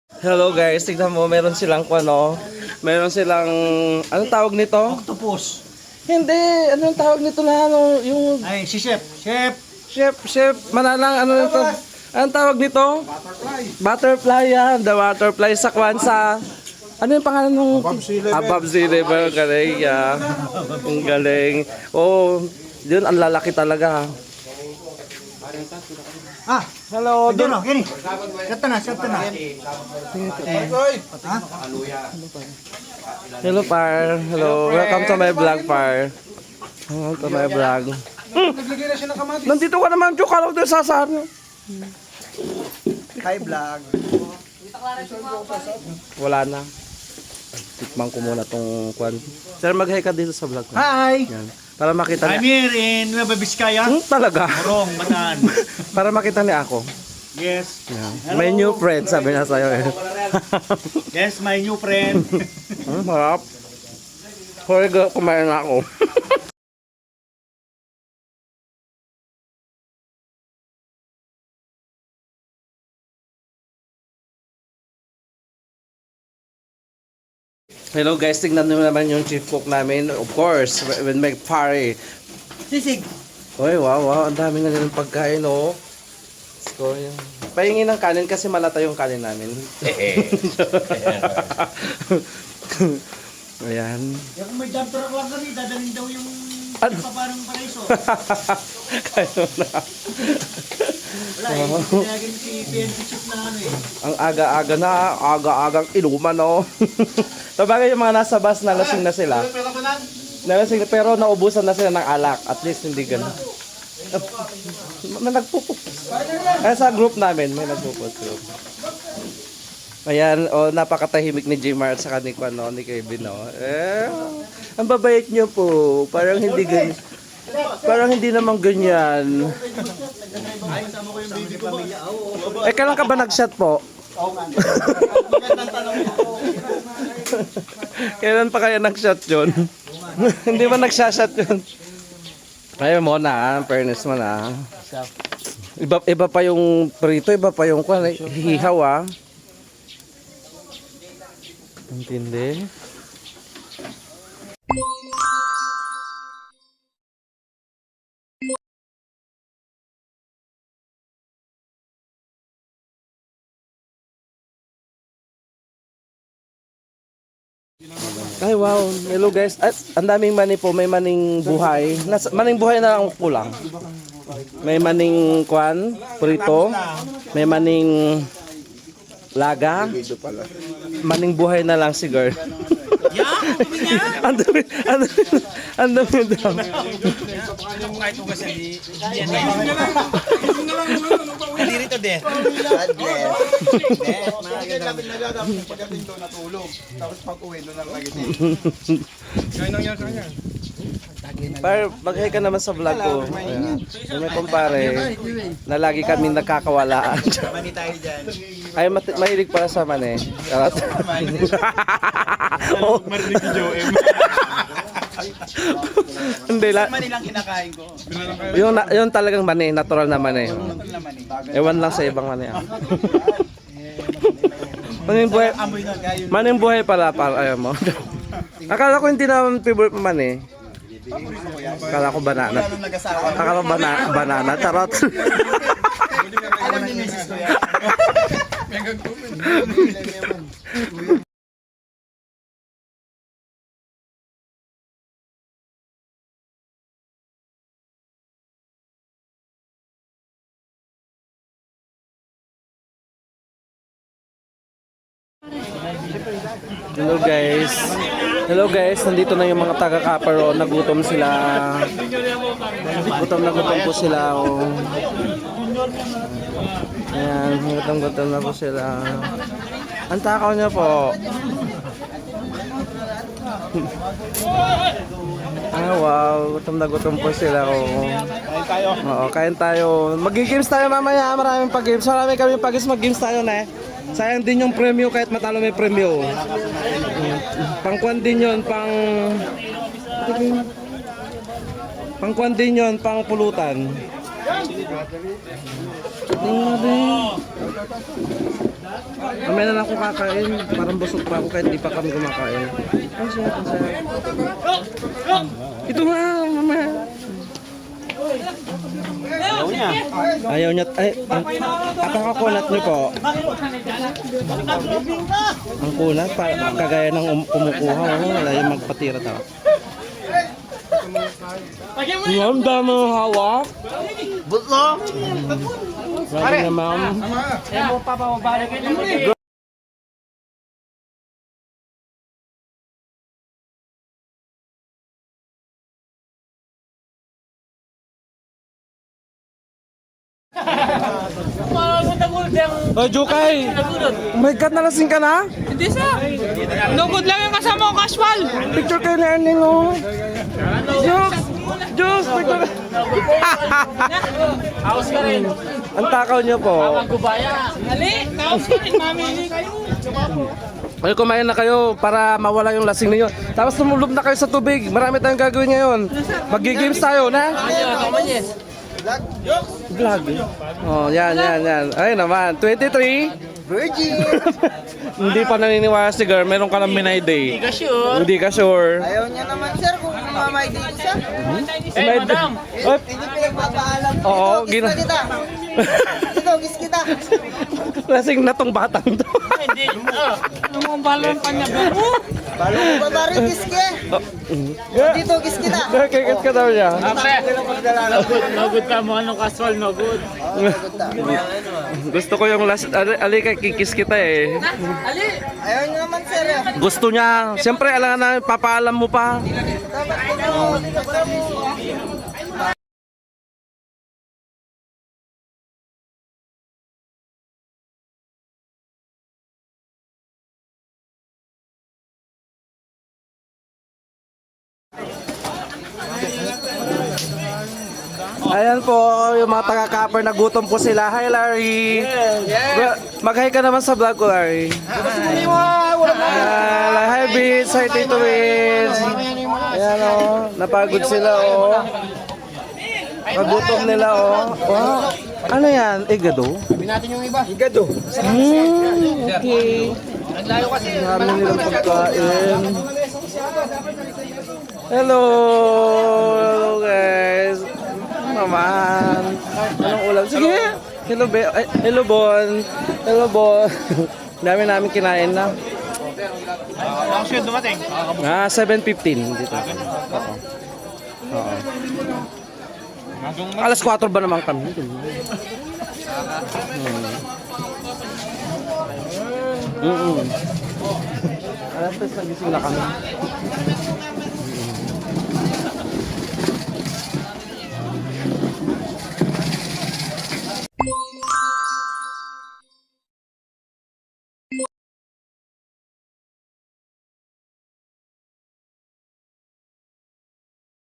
Hello guys, tignan mo, meron silang meron silang, anong tawag nito? Octopus. Hindi, anong tawag nito na yung Ay, si Chef. chef, manalang, ano nito? Anong tawag nito? Butterfly. Butterfly yan, the butterfly sa Kwanza. Ano yung pangalan nung? Above Sea Level, galing ya. Ang galing. Oh, yun, ang lalaki talaga. Ah, Hello, doon o, gini. Shut na. Ha? Hello, par. Hello, welcome to my vlog, par. Welcome to my vlog. Naglagay na siya ng kamatis. Nandito ka naman, Chok. Alam ko sa sasar. Hi, vlog. Wala na. Tikman ko muna tong kwan. Sir, mag-hi ka dito sa vlog ko. Hi. Yan. Para makita I'm niya. here in Nueva Vizcaya. Talaga. Morong, Bataan. Para makita niya ako. Yes. Yan. My new friend, sabi na sa'yo eh. Yes, my new friend. Harap. Hoy, kumain na ako. Hello guys, tignan nyo naman yung chief cook namin. Of course, when may party. Sisig. Uy, wow, ang dami na rin pagkain, oh. Let's go, yan. Pahingin ng kanin kasi malata yung kanin namin. Ayan. Yung kung may dump truck lang kami, dadalhin daw yung paparang paraiso. Kayo na. Wala eh, tinagin si PNP Chief na ano eh. Ang aga-agang inuman, oh. Sabagay yung mga nasa bus, nalasing na sila. Nalasing, pero naubusan na sila ng alak. At least hindi ganun. May nagpupus. Kaya sa group namin, may nagpupus group. Ayan, oh, napakatahimik ni Jmar at saka ni Kevin, oh. Ang babait niyo po. Parang hindi ganyan. Parang hindi naman ganyan. Kailan ka ba nag-shot po? Kailan pa kaya nag-shot yun? Hindi ba nag-shot yun? Ayaw mo na, fairness mo na. Iba pa yung prito, iba pa yung hihaw, ah. Intindi? Ay wow, hello guys. At ang daming mani po, may maning buhay. Maning buhay na lang kulang. May maning kwan, prito. May maning laga. Maning buhay na lang si girl. Ang dami daw. Dito de. Pagdating doon natulog. Tapos pag-uwi doon lang lagi. Par, mag-hi ka naman sa vlog ko. Ayan. May kumpare na lagi kami nagkakawalaan. Mani tayo dyan. Ay, mahilig para sa mani. Charot. Oh. Marinig si Joem. Hindi la. Mani lang kinakain ko. Yung talagang mani, natural na mani. Ewan lang sa ibang mani. Maning buhay. Maning buhay pala ayaw mo. Akala ko hindi naman favorite mo mani. Akala ko banana. Akala ko banana. Charot. Alam ni Mrs. ko yan. Hello guys. Hello guys, nandito na yung mga taga-kaparo. Nagutom sila. Gutom po sila. Oh. Ayan, gutom na po sila. Ang takaw niya po. Ah, wow, gutom po sila. Oh. Kain tayo. Oo, kain tayo. Mag-games tayo mamaya. Maraming pag-games. Marami kami pag-games. Mag-games tayo na eh. Sayang din yung premyo kahit matalo may premyo. Pangkuan din yun, pangkuan din yun, pang pulutan. Mamaya na lang ako kakain. Parang busog pa ako kahit di pa kami kumakain. Ang sarap, ang sarap. Ito nga, mamaya. Ayaw niya. Ay, ang kunat niyo po. Ang kunat, kagaya ng kumukuha. Wala yung magpatira tayo. Ang dami ng hawak. Butlo! Grabe naman. Oh, Jukay! Oh my God, nalasing ka na? Hindi sa. Nugod lang yung kasama ko, casual. Picture kayo ni Erning, oh. Jokes! Jokes! Picture ka. House ka rin. Ang takaw niyo po. Gubaya. Ali, house ka rin. Mamili kayo. Ay, kumain na kayo para mawala yung lasing ninyo. Tapos tumulog na kayo sa tubig. Marami tayong gagawin ngayon. Mag-games tayo, na? Vlog. Oh, yan. Ay naman, 23. Virgin! Hindi pa naniniwala si girl, meron ka lang minay day. Hindi ka sure. Hindi ka sure. Ayaw niya naman sir kung mamay dito siya. Eh, madam. Ay, Hindi pinagpapaalam. Oo, Ito, kiss kita. Ito, kiss kita. lasing na tong batang to. Hindi. Yung balon pa niya. Balong ba rin kiss ke? Dito, kiss kita. Nakikit ka daw niya. No good ka mo. Anong casual, no good. Gusto ko yung last, ali kay kikis kita eh. Ali. Ayaw niya naman sir. Gusto niya. Siyempre, alam na, papaalam mo pa. Dapat mo. Ayan po, yung mga taga-kapper, nagutom po sila. Hi, Larry. Mag-hi ka naman sa vlog ko, Larry. Hi, Beats. Hi, Tito Beats. Ayan, oh. Napagod sila, oh. Nagutom nila, oh. Wow. Ano yan? Igado? Sabi natin yung iba. Higado. Okay. Naglayo kasi. Marami nilang pagkain. Hello! Hello, guys. Naman. Anong ulam? Sige. Hello, ay, hello, Bon. Hello, Bon. Dami namin kinain na. Ang shoot dumating. 7:15 dito. Oo. Alas 4 ba naman kami? Alas 3 nagising na kami.